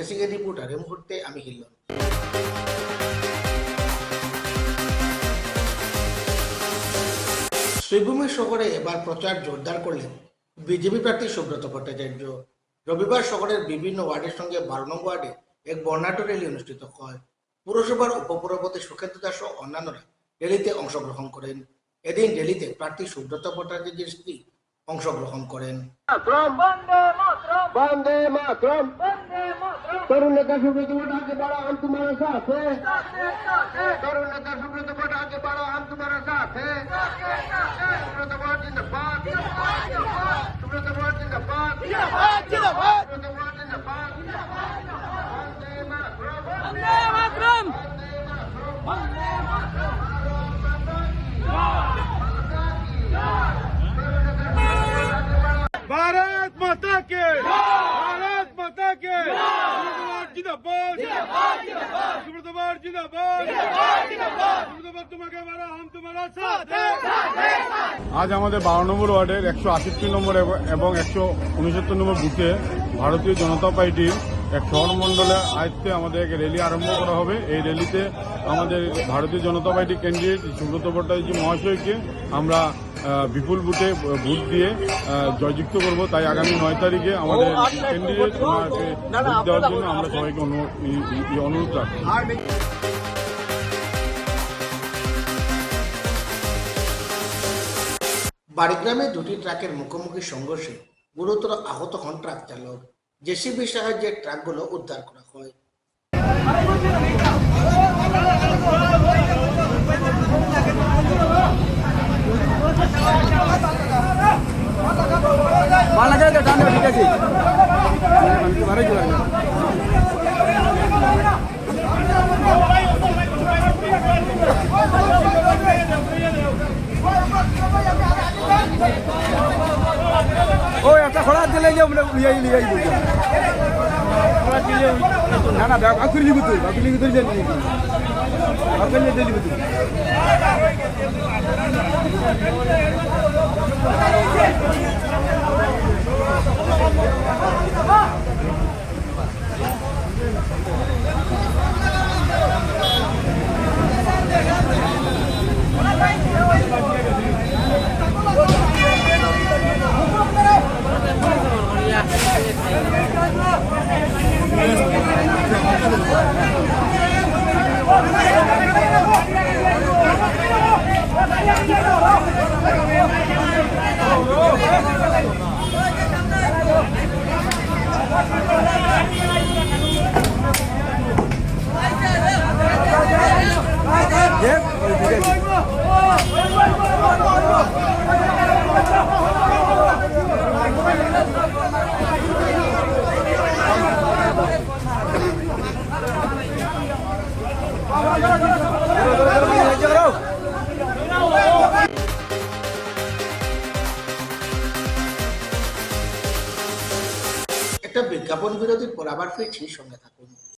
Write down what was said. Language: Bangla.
ময়মনসিংহ রিপোর্টার এই মুহূর্তে আমি হিল্লন। শ্রীভূমি শহরে এবার প্রচার জোরদার করলেন বিজেপি প্রার্থী সুব্রত ভট্টাচার্য। রবিবার শহরের বিভিন্ন ওয়ার্ডের সঙ্গে 12 নং ওয়ার্ডে এক বর্ণাঢ্য র্যালি অনুষ্ঠিত হয়। পুরসভার উপপুরপতি সুখেন্দু দাস ও অন্যান্যরা র্যালিতে অংশগ্রহণ করেন। এদিন র্যালিতে প্রার্থী সুব্রত ভট্টাচার্যের স্ত্রী অংশগ্রহণ করেন। तरुण नेता सुब्रत भट्टाचार्य के बड़ा हम तुम्हारे साथ है। तरुण नेता सुब्रत भट्टाचार्य के बड़ा हम तुम्हारे साथ है। सुब्रत भट्टाचार्य जिंदाबाद, सुब्रत भट्टाचार्य जिंदाबाद, सुब्रत भट्टाचार्य जिंदाबाद। वंदे मातरम, वंदे मातरम। भारत माता के, भारत माता के, जिंदाबाद, जिंदाबाद, जिंदाबाद, जिंदाबाद, तुम्हारे हमारा हम तुम्हारा साथ है। আজ আমাদের 12 নম্বর ওয়ার্ডের 168 নম্বর এবং 169 নম্বর বুথে ভারতীয় জনতা পার্টির এক শহর মন্ডলের আয়ত্তে আমাদের এক র্যালি আরম্ভ করা হবে। এই র্যালিতে আমাদের ভারতীয় জনতা পার্টি ক্যান্ডিডেট সুব্রত ভট্টাচার্য মহাশয়কে আমরা বিপুল ভোটে ভোট দিয়ে জয়যুক্ত করব। তাই আগামী 9 তারিখে আমাদের ক্যান্ডিডেট ভোট দেওয়ার জন্য আমরা সবাইকে অনুরোধ রাখি। বাড়িগ্রামে দুটি ট্রাকের মুখোমুখি সংঘর্ষে গুরুতর আহত হন ট্রাক চালক। জেসিবির সাহায্যে ট্রাকগুলো উদ্ধার করা হয়। ও একটা খোলা দিলে না না বাকুরি লিখু তুই বাকুরি লিখু তুই বাকুরি লিখু তুই একটা বিজ্ঞাপন বিরতির পর আবার ফিরছি, সঙ্গে থাকুন।